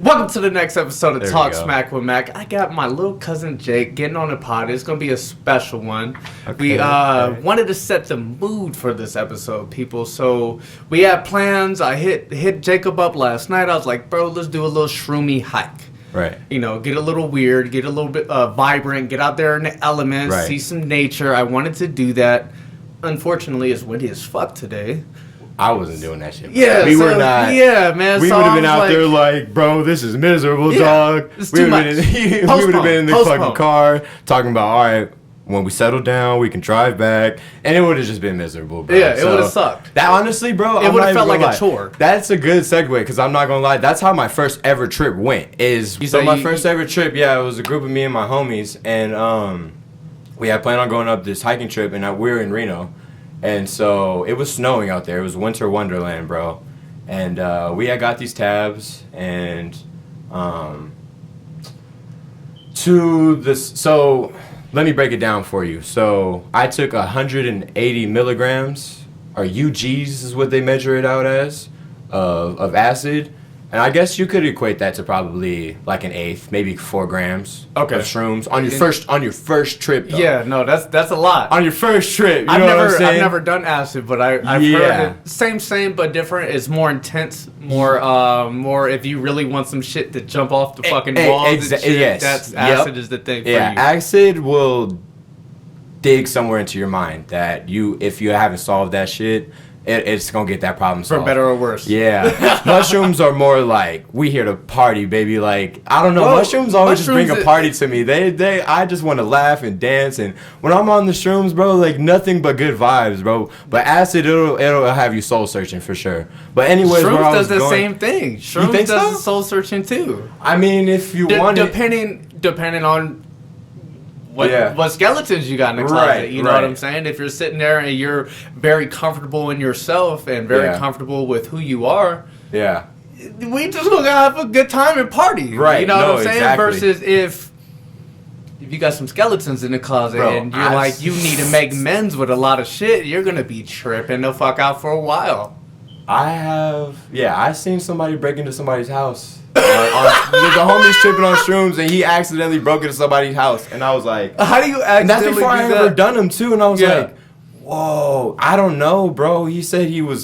Welcome to the next episode of There Talk we go. Smack with Mac. I got my little cousin Jake getting on the pod. It's going to be a special one. Okay, We wanted to set the mood for this episode, people. So we had plans. I hit Jacob up last night. I was like, bro, let's do a little shroomy hike. Right. You know, get a little weird, get a little bit vibrant, get out there in the elements, Right. see some nature. I wanted to do that. Unfortunately, it's windy as fuck today. I wasn't doing that shit. Yeah, we were not. Yeah, man. We so would have I been was out like, there like, bro, this is miserable, Yeah, dog. it's We too would much. have been in the Postpone. fucking car talking about, all right, when we settle down, we can drive back, and it would have just been miserable, bro. Yeah, it would have sucked. That honestly, bro, It would have felt like a chore. That's a good segue because I'm not gonna lie. That's how my first ever trip went. First ever trip, yeah, it was a group of me and my homies, and we had planned on going up this hiking trip, and we were in Reno. And so it was snowing out there. It was winter wonderland, bro. And we had got these tabs and so let me break it down for you. So I took 180 milligrams, or UGs is what they measure it out as, of acid. And I guess you could equate that to probably like an eighth, maybe 4 grams of shrooms on your first trip. Though. Yeah, no, that's a lot. On your first trip, I've what I'm saying? never done acid, but I've heard it. Same, but different. It's more intense, more if you really want some shit to jump off the fucking walls. And shit, yes. That's acid is the thing for Yeah, you. acid will dig somewhere into your mind that if you haven't solved that shit, it's gonna get that problem solved. For better or worse. Yeah. Mushrooms are more like, we here to party, baby. Like, I don't know. Mushrooms always just bring a party to me. I just want to laugh and dance. And when I'm on the shrooms, bro, like nothing but good vibes, bro. But acid, it'll have you soul searching for sure. But anyways, Shrooms does the same thing. Shrooms think does so? the soul searching too. I mean, if you want it. Depending on what skeletons you got in the closet, Right, you know what I'm saying? If you're sitting there and you're very comfortable in yourself and very comfortable with who you are, Yeah. we just gonna have a good time and party. Right, You know what I'm saying? exactly. Versus if you got some skeletons in the closet, Bro, and you're you need to make amends with a lot of shit, you're gonna be tripping the fuck out for a while. I've seen somebody break into somebody's house. The homie's tripping on shrooms and he accidentally broke into somebody's house, and I was like, How do you and that's accidentally before I do ever that? done them too, and I was like, whoa, I don't know, bro. He said he was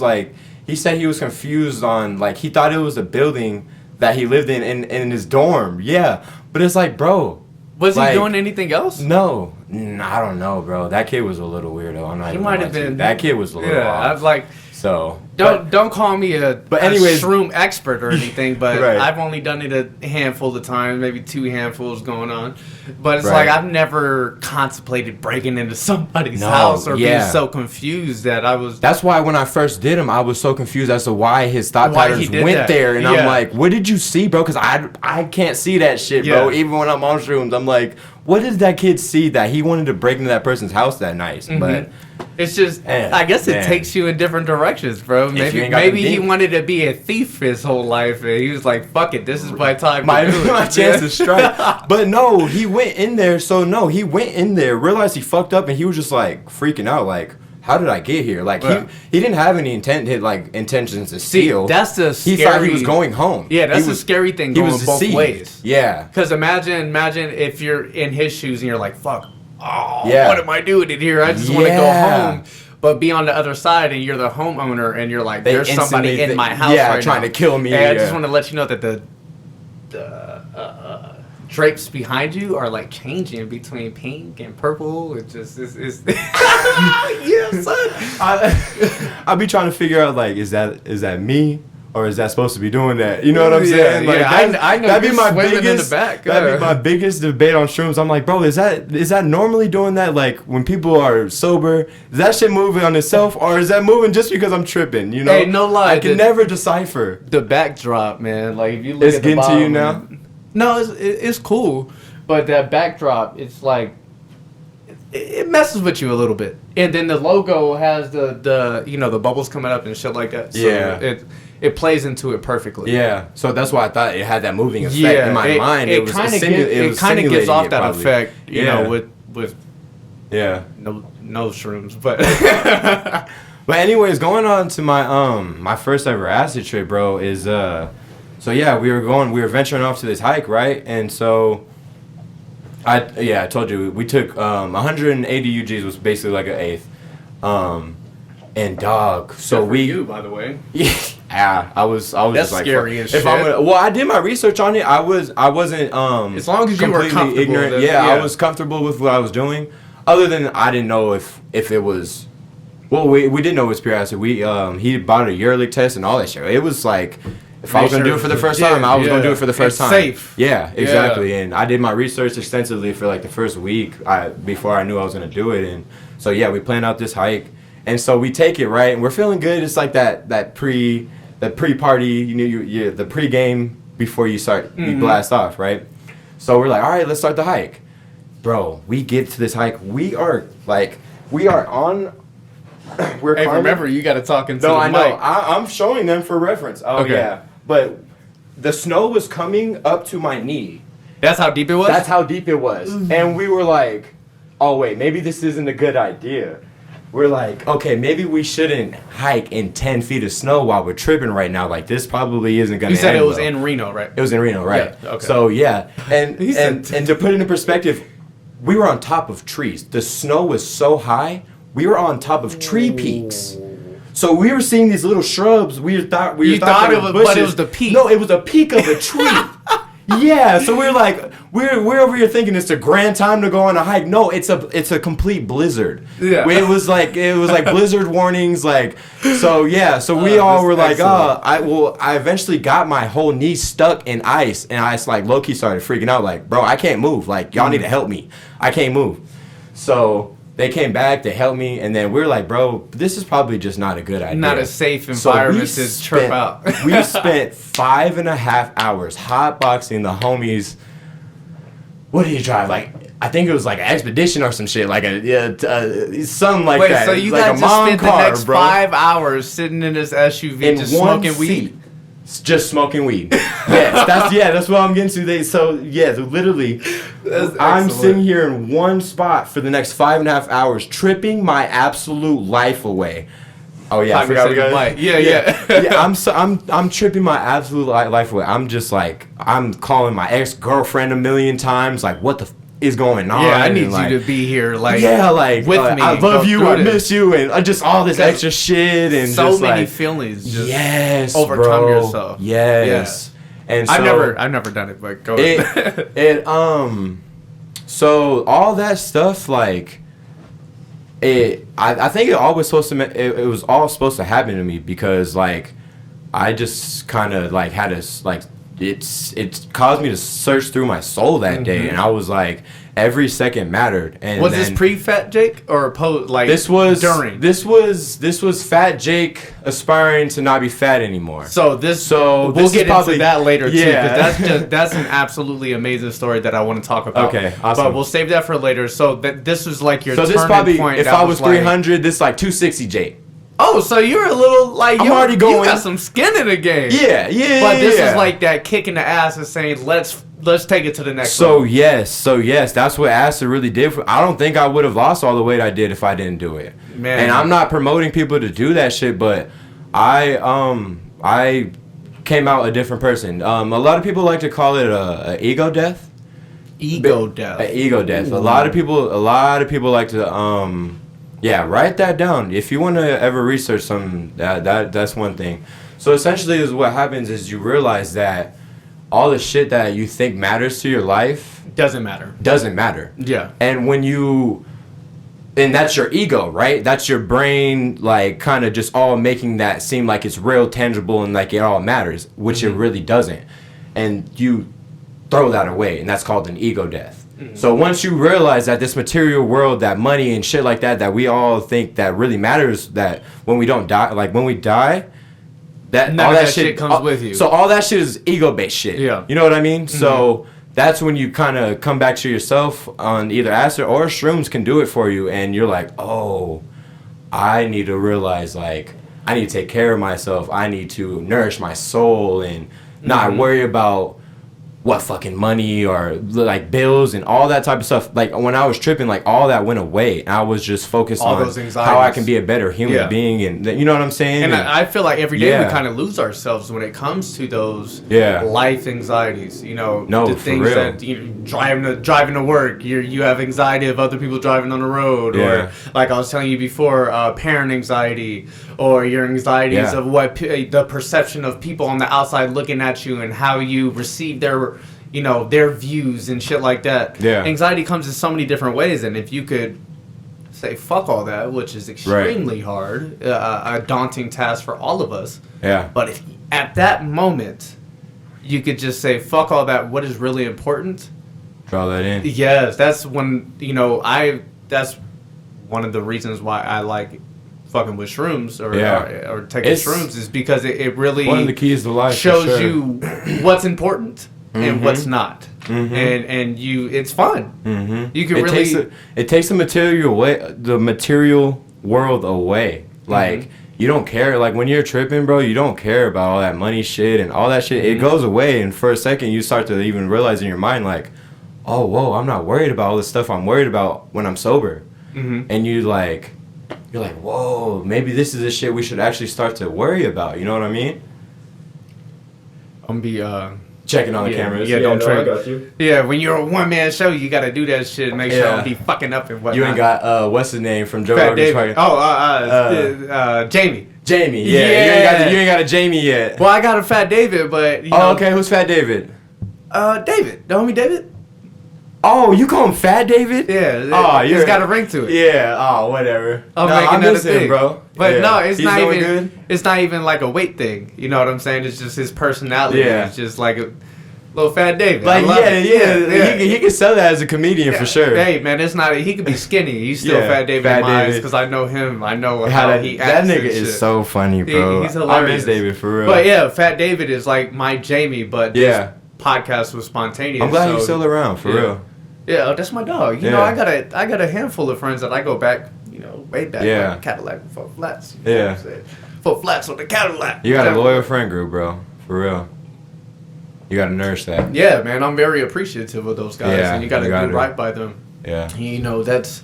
confused on, like, he thought it was a building that he lived in his dorm. Yeah, but it's like, bro, Was he like, doing anything else? No, I don't know, bro. That kid was a little weirdo. I'm not He even might gonna have lie to you. been. That kid was a little Yeah, off. I was like, So don't call me a anyways- shroom expert or anything, but Right. I've only done it a handful of times, maybe 2 handfuls going on. But it's Right. like I've never contemplated breaking into somebody's No, house or being yeah. so confused that I was. That's why when I first did him, I was so confused as to why his thought Why he patterns did went that. there, and Yeah. I'm like, "What did you see, bro?" Because I can't see that shit, bro. Yeah. Even when I'm on shrooms, I'm like, "What did that kid see that he wanted to break into that person's house that night?" Mm-hmm. But It's just, I guess it takes you in different directions, bro. you Maybe ain't got maybe the he ding. wanted to be a thief his whole life, and he was like, "Fuck it, this is my time my to do it." my chance to strike. But no, he went in there. So no, he went in there, realized he fucked up, and he was just like freaking out, like, "How did I get here?" Like he didn't have any intentions to steal. That's the scary. He thought he was going home. Yeah, that's the scary thing going both deceived. ways. Yeah. Because imagine if you're in his shoes and you're like, "Fuck, Yeah. what am I doing in here? I just want to go home." But be on the other side and you're the homeowner and you're like, "There's somebody instantly in my house right trying now. to kill me. And I yeah. just want to let you know that the drapes behind you are like changing between pink and purple. It just is. Yeah, son. I be trying to figure out, like, is that me? Or is that supposed to be doing that? You know what I'm saying? Like, yeah, I know. That'd be my swimming biggest. in the back. That'd be my biggest debate on shrooms. I'm like, bro, is that normally doing that? Like, when people are sober, is that shit moving on itself, or is that moving just because I'm tripping? You know? Hey, no lie, I can never decipher. The backdrop, man. Like if you look It's at the getting to bottom, you now? No, it's cool, but that backdrop, it's like it messes with you a little bit. And then the logo has the the bubbles coming up and shit like that. So Yeah. it plays into it perfectly. Yeah, so that's why I thought it had that moving effect in my mind. It kind of gives off that effect, you know, with no shrooms, but. But anyways, going on to my my first ever acid trip, bro, is so So yeah, we were venturing off to this hike, right? And so I told you we took 180 UGs was basically like an eighth. And dog, so Good for you, by the way. Yeah, I was That's just like, scary as shit. well, I did my research on it. I wasn't as long as you were comfortable, ignorant. then, Yeah, I was comfortable with what I was doing. Other than I didn't know if it was. Well, we didn't know it was pure acid. He bought a yearly test and all that shit. It was like, if I was gonna do it for the first time, I was gonna do it for the first time. Safe. Yeah, exactly. Yeah. And I did my research extensively for like the first week before I knew I was gonna do it. And so yeah, we planned out this hike, and so we take it right, and we're feeling good. It's like that pre-party, the pre-game before you start, you blast off, right? So we're like, all right, let's start the hike, bro. We get to this hike. We are on. We're hey, climbing. remember, you got to talk into No, the I mic. know. I'm showing them for reference. Oh, Okay. yeah. But the snow was coming up to my knee. That's how deep it was? That's how deep it was. And we were like, oh, wait, maybe this isn't a good idea. We're like, okay, maybe we shouldn't hike in 10 feet of snow while we're tripping right now. Like, this probably isn't going to You said end it was well. in Reno, right? It was in Reno, right? Yeah, okay. So, yeah. And He said- and to put it in perspective, we were on top of trees. The snow was so high, we were on top of tree peaks. So we were seeing these little shrubs. You thought it was, but it was the peak. No, it was a peak of a tree. Yeah, so we're like, we're over here thinking it's a grand time to go on a hike. No, it's a complete blizzard. Yeah. It was like blizzard warnings, like, so yeah, so we all were like, I eventually got my whole knee stuck in ice, and I like low key started freaking out, like, bro, I can't move, like, y'all need to help me, I can't move. So they came back, they helped me, and then we were like, bro, this is probably just not a good idea. Not a safe environment to trip out. We spent 5.5 hours hotboxing the homies. What did you drive? Like, I think it was like an expedition or some shit, like something like that. Wait, so you like guys a just mom spent car, the next bro. 5 hours sitting in this SUV In just one smoking weed? seat. Just smoking weed. That's what I'm getting to. Literally, I'm excellent. sitting here in one spot for the next 5.5 hours, tripping my absolute life away. Oh yeah, I forgot we got Yeah. I'm tripping my absolute life away. I'm just like, I'm calling my ex-girlfriend a million times. Like, what the is going on? Yeah, I need like, you to be here, like, with me. I love you, I miss you, and just all this That's extra shit, and so just many like, feelings. Just yes, overcome bro. yourself. Yes, and so I've never done it, but go ahead. So all that stuff, like, I think it always supposed to it was all supposed to happen to me because, like, I just kind of like had to, like, it's caused me to search through my soul that day, and I was like, every second mattered. And was this pre-Fat Jake or post? Like, this was during? This was Fat Jake aspiring to not be fat anymore. We'll this get is probably, into that later too, yeah. because that's an absolutely amazing story that I want to talk about. Okay, awesome. But we'll save that for later. So this was like your So this turning probably, point. if that I was like, 300, this is like 260 Jake. Oh, so you're a little like I'm already going. You got some skin in the game. Yeah. But this is like that kick in the ass and saying let's take it to the next So level. yes, that's what acid really did. I don't think I would have lost all the weight I did if I didn't do it. Man. And I'm not promoting people to do that shit, but I came out a different person. A lot of people like to call it a ego death. Ego death. An ego death. A lot of people like to write that down. If you want to ever research something, that's one thing. So essentially, is what happens is you realize that all the shit that you think matters to your life doesn't matter. Yeah. And that's your ego, right? That's your brain, like, kind of just all making that seem like it's real tangible and like it all matters, which it really doesn't. And you throw that away, and that's called an ego death. So once you realize that this material world, that money and shit like that we all think that really matters, that when we don't die, like when we die, that none all of that that shit comes with you. So all that shit is ego-based shit. Yeah. You know what I mean? So that's when you kind of come back to yourself on either acid or shrooms can do it for you, and you're like, oh, I need to realize, like, I need to take care of myself. I need to nourish my soul and not worry about what fucking money or like bills and all that type of stuff. Like when I was tripping, like all that went away. I was just focused all on those how I can be a better human being, and you know what I'm saying. And I feel like every day we kind of lose ourselves when it comes to those life anxieties. You know, the things that driving to work, you have anxiety of other people driving on the road, or like I was telling you before, parent anxiety, or your anxieties of what the perception of people on the outside looking at you and how you receive their views and shit like that. Anxiety comes in so many different ways, and if you could say fuck all that, which is extremely hard, a daunting task for all of us. But if at that moment you could just say fuck all that, what is really important? Draw that in. Yes, that's when that's one of the reasons why I like fucking with shrooms or taking shrooms, is because it really one of the keys to life shows you what's important and what's not, and it's fun. You can it takes the material world away. Like you don't care. Like when you're tripping, bro, you don't care about all that money shit and all that shit. It goes away, and for a second you start to even realize in your mind, like, oh whoa, I'm not worried about all this stuff I'm worried about when I'm sober. And you're like, whoa, maybe this is the shit we should actually start to worry about. You know what I mean? I'm be checking on the cameras. Don't I got you. When you're a one-man show, you got to do that shit. Make sure I don't be fucking up and whatnot. You ain't got what's his name from Joe Fat Rogan's David. Jamie. Jamie, You ain't got a Jamie yet. Well, I got a Fat David, but okay. Who's Fat David? David. The homie David. Oh, you call him Fat David? Yeah. He's got a ring to it. Yeah. Oh, whatever. I'm making that a thing, bro. But no, it's not even. Good? It's not even like a weight thing. You know what I'm saying? It's just his personality. It's just like a little Fat David. Like he can sell that as a comedian for sure. Hey man, it's not. He could be skinny. He's still Fat David in my eyes because I know him. I know how he acts. That nigga is so funny, bro. He's hilarious. I miss David for real. But Fat David is like my Jamie, but this podcast was spontaneous. I'm glad he's still around for real. Yeah, that's my dog. You know, I got a handful of friends that I go back, way back. Like Cadillac with 4 flats. You know what I'm saying? 4 flats on the Cadillac. You got a loyal friend group, bro. For real. You gotta nourish that. Yeah, man. I'm very appreciative of those guys, and you gotta do right by them. Yeah. That's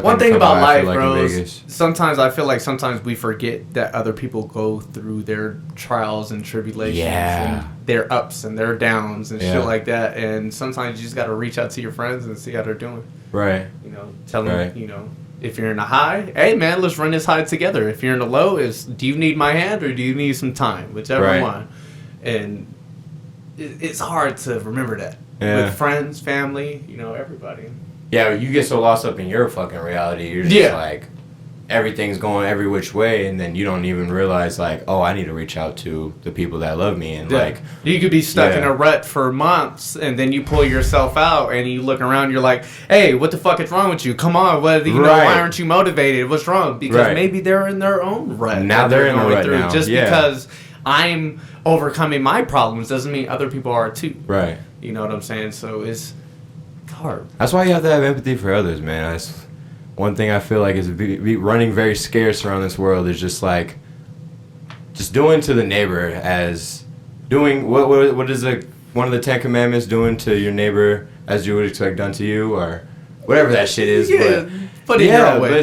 one thing about life, bro. Sometimes I feel like we forget that other people go through their trials and tribulations, and their ups and their downs and shit like that. And sometimes you just gotta reach out to your friends and see how they're doing. Right. Tell them, if you're in a high, hey man, let's run this high together. If you're in a low, do you need my hand or do you need some time? Whichever one. And it's hard to remember that with friends, family, everybody. Yeah, you get so lost up in your fucking reality. You're just like, everything's going every which way, and then you don't even realize, like, oh, I need to reach out to the people that love me. And, like... You could be stuck in a rut for months, and then you pull yourself out, and you look around, you're like, hey, what the fuck is wrong with you? Come on, why aren't you motivated? What's wrong? Because maybe they're in their own rut. Now they're in the rut now. Just because I'm overcoming my problems doesn't mean other people are too. Right. You know what I'm saying? So it's hard. That's why you have to have empathy for others, man. That's one thing I feel like is running very scarce around this world is just like, just doing to the neighbor as doing what is one of the 10 Commandments, doing to your neighbor as you would expect done to you, or whatever that shit is. But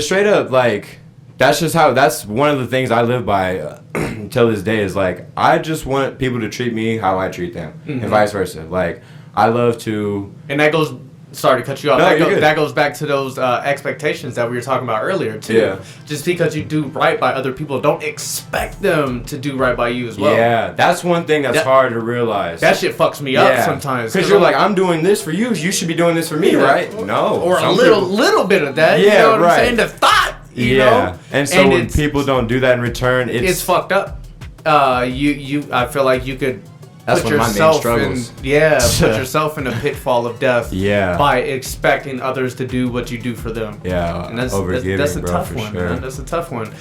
straight up, like, that's one of the things I live by until this day is like, I just want people to treat me how I treat them, and vice versa. Like, I love to, and that goes. Sorry to cut you off. No, that goes back to those expectations that we were talking about earlier, too. Yeah. Just because you do right by other people, don't expect them to do right by you as well. Yeah, that's one thing that's hard to realize. That shit fucks me up sometimes. Because you're like, I'm doing this for you. You should be doing this for me, right? No. Or a little bit of that. You know what I'm saying? The thought, you know? And so when people don't do that in return, it's fucked up. I feel like you could... That's one of my main struggles. Put yourself in a pitfall of death by expecting others to do what you do for them. Yeah, and that's a tough one, man. That's a tough one.